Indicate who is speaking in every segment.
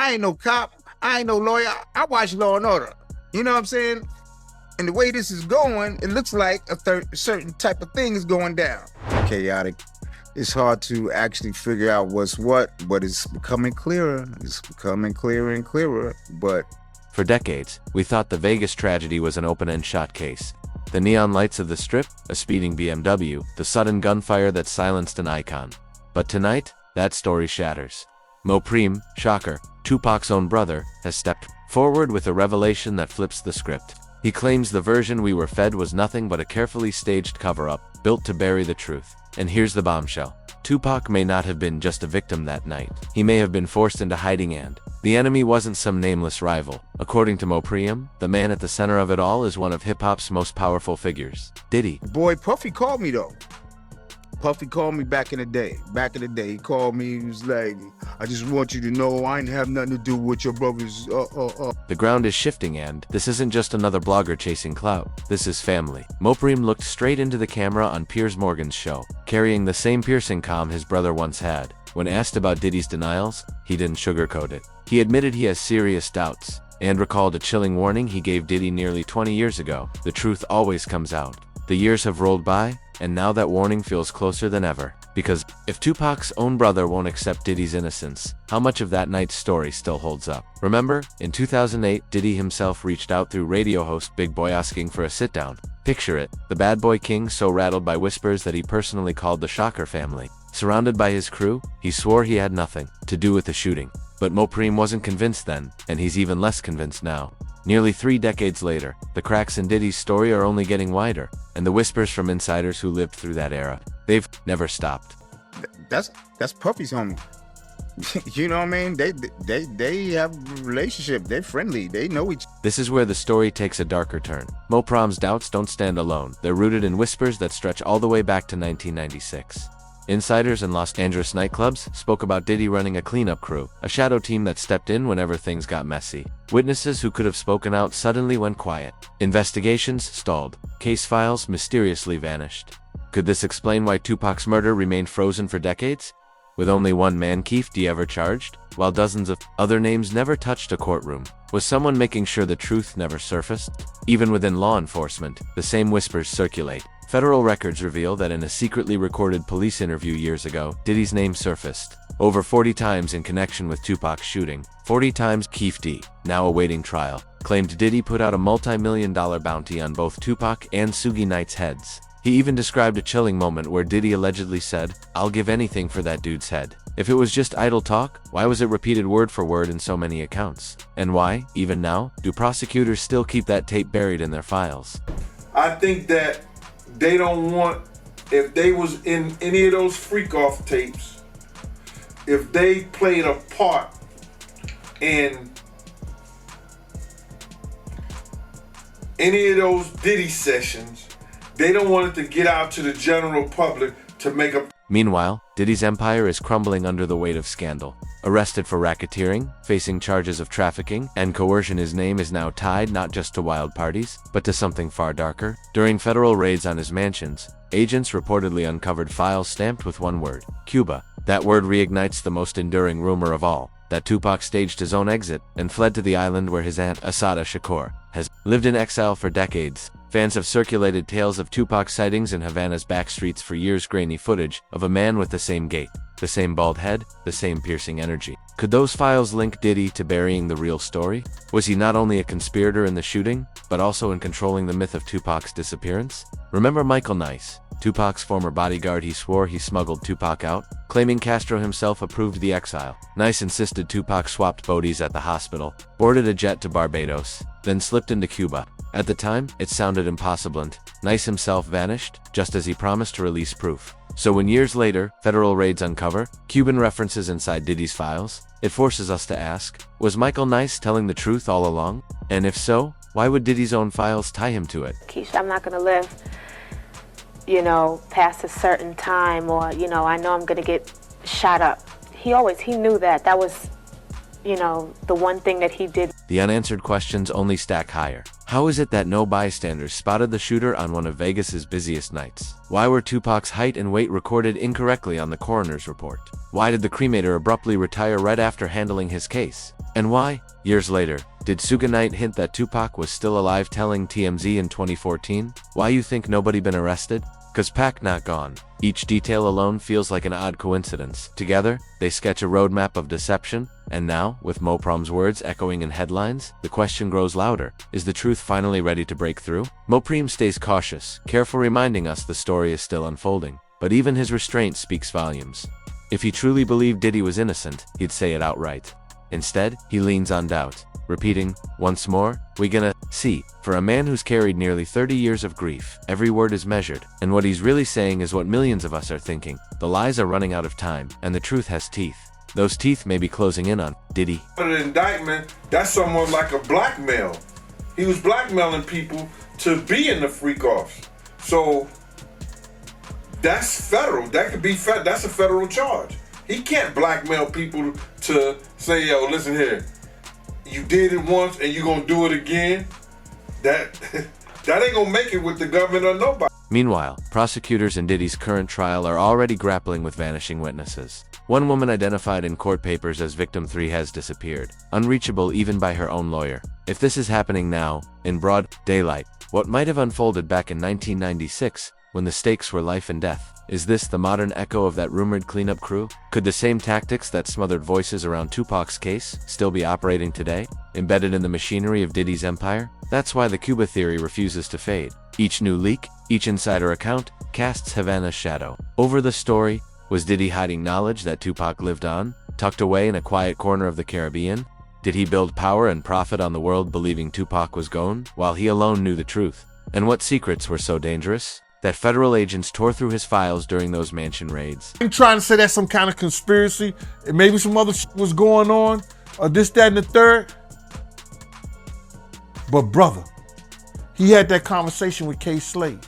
Speaker 1: I ain't no cop. I ain't no lawyer. I watch Law and Order. You know what I'm saying? And the way this is going, it looks like a certain type of thing is going down. Chaotic. It's hard to actually figure out what's what, but it's becoming clearer. It's becoming clearer and clearer, but...
Speaker 2: For decades, we thought the Vegas tragedy was an open-end shot case. The neon lights of the Strip, a speeding BMW, the sudden gunfire that silenced an icon. But tonight, that story shatters. Mopim Shakur, Tupac's own brother, has stepped forward with a revelation that flips the script. He claims the version we were fed was nothing but a carefully staged cover-up, built to bury the truth. And here's the bombshell. Tupac may not have been just a victim that night. He may have been forced into hiding, and the enemy wasn't some nameless rival. According to Mopim, the man at the center of it all is one of hip-hop's most powerful figures, Diddy.
Speaker 1: Boy, Puffy called me though. Puffy called me back in the day. He called me, he was like, I just want you to know I ain't have nothing to do with your brother's,
Speaker 2: The ground is shifting, and this isn't just another blogger chasing clout. This is family. Mopim looked straight into the camera on Piers Morgan's show, carrying the same piercing calm his brother once had. When asked about Diddy's denials, he didn't sugarcoat it. He admitted he has serious doubts, and recalled a chilling warning he gave Diddy nearly 20 years ago. The truth always comes out. The years have rolled by, and now that warning feels closer than ever. Because if Tupac's own brother won't accept Diddy's innocence, how much of that night's story still holds up? Remember, in 2008, Diddy himself reached out through radio host Big Boy asking for a sit-down. Picture it, the bad boy king so rattled by whispers that he personally called the Shakur family. Surrounded by his crew, he swore he had nothing to do with the shooting. But Mopim wasn't convinced then, and he's even less convinced now. Nearly 3 decades later, the cracks in Diddy's story are only getting wider, and the whispers from insiders who lived through that era, they've never stopped.
Speaker 1: That's Puffy's homie. You know what I mean? They have a relationship. They're friendly. They know each other.
Speaker 2: This is where the story takes a darker turn. Mopim's doubts don't stand alone. They're rooted in whispers that stretch all the way back to 1996. Insiders in Los Angeles nightclubs spoke about Diddy running a cleanup crew, a shadow team that stepped in whenever things got messy. Witnesses who could have spoken out suddenly went quiet. Investigations stalled. Case files mysteriously vanished. Could this explain why Tupac's murder remained frozen for decades? With only one man, Keith D, ever charged, while dozens of other names never touched a courtroom. Was someone making sure the truth never surfaced? Even within law enforcement, the same whispers circulate. Federal records reveal that in a secretly recorded police interview years ago, Diddy's name surfaced. Over 40 times in connection with Tupac's shooting. 40 times Keith D, now awaiting trial, claimed Diddy put out a multi-million-dollar bounty on both Tupac and Suge Knight's heads. He even described a chilling moment where Diddy allegedly said, "I'll give anything for that dude's head." If it was just idle talk, why was it repeated word for word in so many accounts? And why, even now, do prosecutors still keep that tape buried in their files?
Speaker 3: I think that they don't want, if they was in any of those freak-off tapes, if they played a part in any of those Diddy sessions, they don't want it to get out to the general public to make a...
Speaker 2: Meanwhile, Diddy's empire is crumbling under the weight of scandal. Arrested for racketeering, facing charges of trafficking and coercion, his name is now tied not just to wild parties, but to something far darker. During federal raids on his mansions, agents reportedly uncovered files stamped with one word, Cuba. That word reignites the most enduring rumor of all, that Tupac staged his own exit and fled to the island where his aunt, Assata Shakur, has lived in exile for decades. Fans have circulated tales of Tupac's sightings in Havana's backstreets for years, grainy footage of a man with the same gait, the same bald head, the same piercing energy. Could those files link Diddy to burying the real story? Was he not only a conspirator in the shooting, but also in controlling the myth of Tupac's disappearance? Remember Michael Nice, Tupac's former bodyguard? He swore he smuggled Tupac out, claiming Castro himself approved the exile. Nice insisted Tupac swapped bodies at the hospital, boarded a jet to Barbados, then slipped into Cuba. At the time, it sounded impossible, and Nice himself vanished, just as he promised to release proof. So when years later, federal raids uncover Cuban references inside Diddy's files, it forces us to ask, was Michael Nice telling the truth all along? And if so, why would Diddy's own files tie him to it?
Speaker 4: Keisha, I'm not gonna live, past a certain time, or, I know I'm gonna get shot up. He knew that. That was, the one thing that he did.
Speaker 2: The unanswered questions only stack higher. How is it that no bystanders spotted the shooter on one of Vegas's busiest nights? Why were Tupac's height and weight recorded incorrectly on the coroner's report? Why did the cremator abruptly retire right after handling his case? And why, years later, did Suge Knight hint that Tupac was still alive, telling TMZ in 2014? Why you think nobody been arrested? 'Cause Pac not gone. Each detail alone feels like an odd coincidence. Together, they sketch a roadmap of deception, and now, with Mopim's words echoing in headlines, the question grows louder. Is the truth finally ready to break through? Mopim stays cautious, careful, reminding us the story is still unfolding. But even his restraint speaks volumes. If he truly believed Diddy was innocent, he'd say it outright. Instead, he leans on doubt, repeating, "Once more, we gonna see." For a man who's carried nearly 30 years of grief, every word is measured, and what he's really saying is what millions of us are thinking. The lies are running out of time, and the truth has teeth. Those teeth may be closing in on Diddy.
Speaker 3: But an indictment, that's somewhat like a blackmail. He was blackmailing people to be in the freak-offs. So that's federal. That could be that's a federal charge. He can't blackmail people to say, yo, listen here, you did it once and you're gonna do it again. That ain't gonna make it with the government or nobody.
Speaker 2: Meanwhile, prosecutors in Diddy's current trial are already grappling with vanishing witnesses. One woman identified in court papers as victim 3 has disappeared, unreachable even by her own lawyer. If this is happening now, in broad daylight, what might have unfolded back in 1996, when the stakes were life and death? Is this the modern echo of that rumored cleanup crew? Could the same tactics that smothered voices around Tupac's case still be operating today, embedded in the machinery of Diddy's empire? That's why the Cuba theory refuses to fade. Each new leak, each insider account, casts Havana's shadow over the story. Was Diddy hiding knowledge that Tupac lived on, tucked away in a quiet corner of the Caribbean? Did he build power and profit on the world believing Tupac was gone, while he alone knew the truth? And what secrets were so dangerous that federal agents tore through his files during those mansion raids?
Speaker 5: I'm trying to say that's some kind of conspiracy, and maybe some other shit was going on, or this, that, and the third. But brother, he had that conversation with K. Slade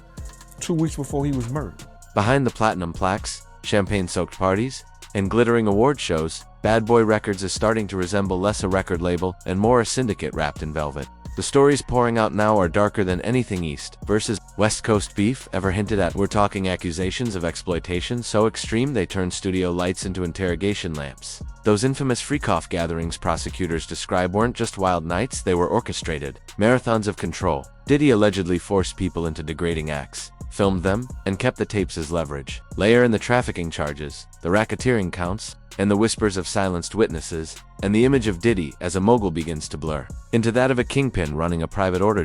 Speaker 5: 2 weeks before he was murdered.
Speaker 2: Behind the platinum plaques, champagne-soaked parties, and glittering award shows, Bad Boy Records is starting to resemble less a record label and more a syndicate wrapped in velvet. The stories pouring out now are darker than anything East versus West Coast beef ever hinted at. We're talking accusations of exploitation so extreme they turned studio lights into interrogation lamps. Those infamous freak-off gatherings prosecutors describe weren't just wild nights, they were orchestrated marathons of control. Diddy allegedly forced people into degrading acts, filmed them, and kept the tapes as leverage. Layer in the trafficking charges, the racketeering counts, and the whispers of silenced witnesses, and the image of Diddy as a mogul begins to blur into that of a kingpin running a private order.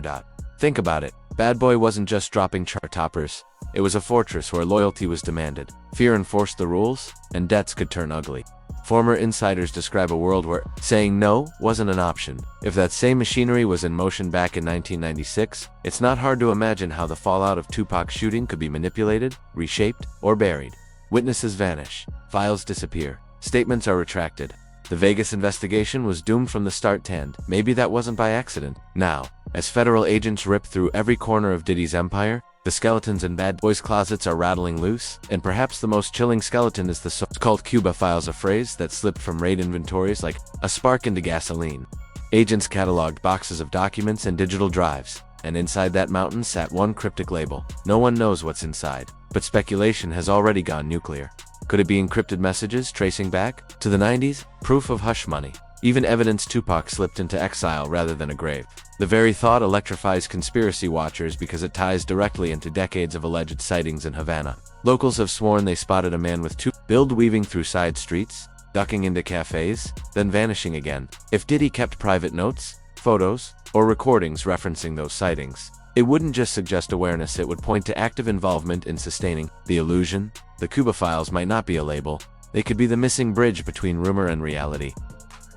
Speaker 2: Think about it. Bad Boy wasn't just dropping chart toppers. It was a fortress where loyalty was demanded, fear enforced the rules, and debts could turn ugly. Former insiders describe a world where saying no wasn't an option. If that same machinery was in motion back in 1996, it's not hard to imagine how the fallout of Tupac's shooting could be manipulated, reshaped, or buried. Witnesses vanish, files disappear, statements are retracted. The Vegas investigation was doomed from the start to end. Maybe that wasn't by accident. Now, as federal agents rip through every corner of Diddy's empire, the skeletons in Bad Boy's closets are rattling loose, and perhaps the most chilling skeleton is the so-called Cuba files, a phrase that slipped from raid inventories like a spark into gasoline. Agents cataloged boxes of documents and digital drives, and inside that mountain sat one cryptic label. No one knows what's inside, but speculation has already gone nuclear. Could it be encrypted messages tracing back to the 90s? Proof of hush money. Even evidence Tupac slipped into exile rather than a grave. The very thought electrifies conspiracy watchers because it ties directly into decades of alleged sightings in Havana. Locals have sworn they spotted a man with two build weaving through side streets, ducking into cafes, then vanishing again. If Diddy kept private notes, photos, or recordings referencing those sightings, it wouldn't just suggest awareness, it would point to active involvement in sustaining the illusion. The Cuba files might not be a label. They could be the missing bridge between rumor and reality.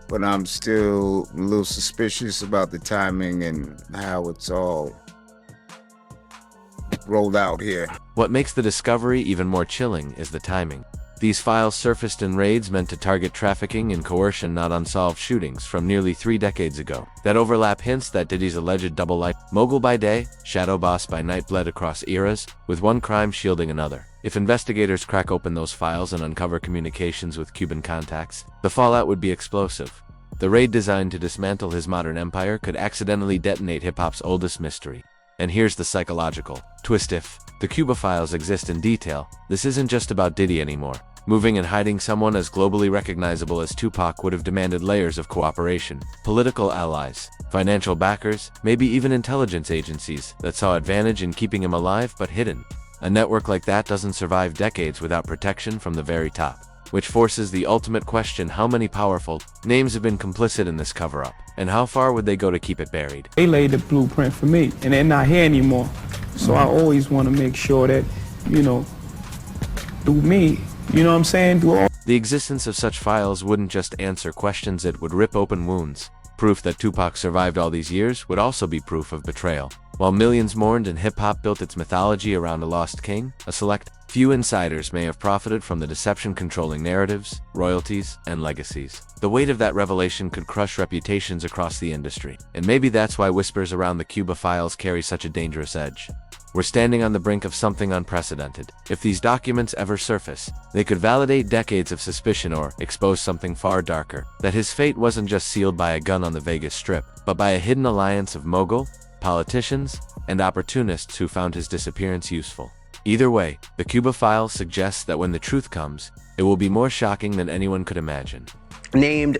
Speaker 1: But I'm still a little suspicious about the timing and how it's all rolled out here.
Speaker 2: What makes the discovery even more chilling is the timing. These files surfaced in raids meant to target trafficking and coercion, not unsolved shootings from nearly 3 decades ago. That overlap hints that Diddy's alleged double life, mogul by day, shadow boss by night, bled across eras, with one crime shielding another. If investigators crack open those files and uncover communications with Cuban contacts, the fallout would be explosive. The raid designed to dismantle his modern empire could accidentally detonate hip-hop's oldest mystery. And here's the psychological twist: if the Cuba files exist in detail, this isn't just about Diddy anymore. Moving and hiding someone as globally recognizable as Tupac would have demanded layers of cooperation, political allies, financial backers, maybe even intelligence agencies that saw advantage in keeping him alive but hidden. A network like that doesn't survive decades without protection from the very top. Which forces the ultimate question: how many powerful names have been complicit in this cover-up, and how far would they go to keep it buried?
Speaker 6: They laid the blueprint for me, and they're not here anymore. So I always want to make sure that, through me, you know what I'm saying?
Speaker 2: The existence of such files wouldn't just answer questions, it would rip open wounds. Proof that Tupac survived all these years would also be proof of betrayal. While millions mourned and hip-hop built its mythology around a lost king, a select few insiders may have profited from the deception, controlling narratives, royalties, and legacies. The weight of that revelation could crush reputations across the industry. And maybe that's why whispers around the Cuba files carry such a dangerous edge. We're standing on the brink of something unprecedented. If these documents ever surface, they could validate decades of suspicion or expose something far darker: that his fate wasn't just sealed by a gun on the Vegas Strip, but by a hidden alliance of mogul, politicians, and opportunists who found his disappearance useful. Either way, the Cuba files suggests that when the truth comes, it will be more shocking than anyone could imagine.
Speaker 7: Named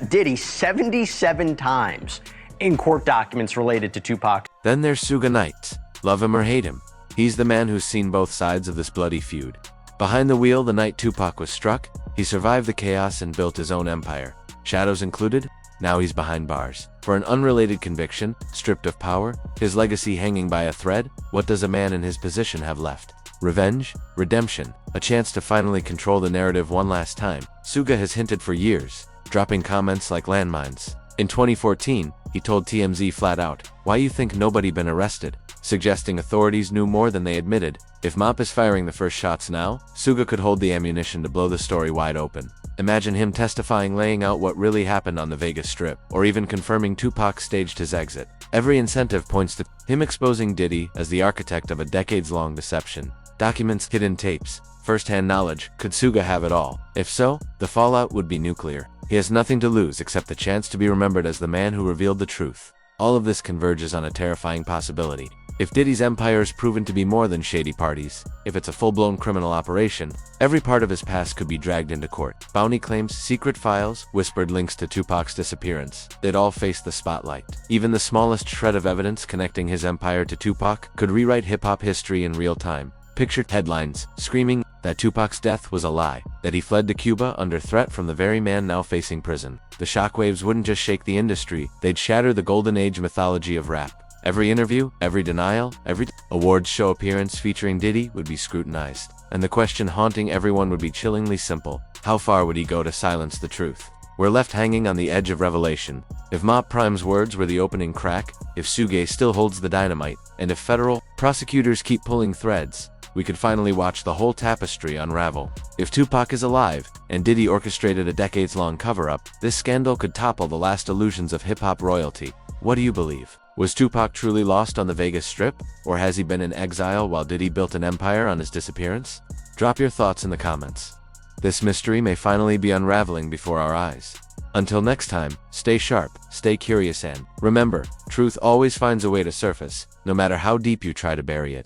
Speaker 7: Diddy 77 times in court documents related to Tupac.
Speaker 2: Then there's Suge Knight. Love him or hate him, he's the man who's seen both sides of this bloody feud. Behind the wheel the night Tupac was struck, he survived the chaos and built his own empire. Shadows included, now he's behind bars. For an unrelated conviction, stripped of power, his legacy hanging by a thread, what does a man in his position have left? Revenge? Redemption? A chance to finally control the narrative one last time? Suge has hinted for years, dropping comments like landmines. In 2014, he told TMZ flat out, "Why you think nobody been arrested?" Suggesting authorities knew more than they admitted. If Mop is firing the first shots now, Suge could hold the ammunition to blow the story wide open. Imagine him testifying, laying out what really happened on the Vegas Strip, or even confirming Tupac staged his exit. Every incentive points to him exposing Diddy as the architect of a decades-long deception. Documents, hidden tapes, first-hand knowledge. Could Suge have it all? If so, the fallout would be nuclear. He has nothing to lose except the chance to be remembered as the man who revealed the truth. All of this converges on a terrifying possibility. If Diddy's empire is proven to be more than shady parties, if it's a full-blown criminal operation, every part of his past could be dragged into court. Bounty claims, secret files, whispered links to Tupac's disappearance. They'd all face the spotlight. Even the smallest shred of evidence connecting his empire to Tupac could rewrite hip-hop history in real time. Picture headlines screaming that Tupac's death was a lie, that he fled to Cuba under threat from the very man now facing prison. The shockwaves wouldn't just shake the industry, they'd shatter the golden age mythology of rap. Every interview, every denial, every awards show appearance featuring Diddy would be scrutinized. And the question haunting everyone would be chillingly simple: how far would he go to silence the truth? We're left hanging on the edge of revelation. If Mop Prime's words were the opening crack, if Suge still holds the dynamite, and if federal prosecutors keep pulling threads, we could finally watch the whole tapestry unravel. If Tupac is alive, and Diddy orchestrated a decades-long cover-up, this scandal could topple the last illusions of hip-hop royalty. What do you believe? Was Tupac truly lost on the Vegas Strip, or has he been in exile while Diddy built an empire on his disappearance? Drop your thoughts in the comments. This mystery may finally be unraveling before our eyes. Until next time, stay sharp, stay curious, and remember, truth always finds a way to surface, no matter how deep you try to bury it.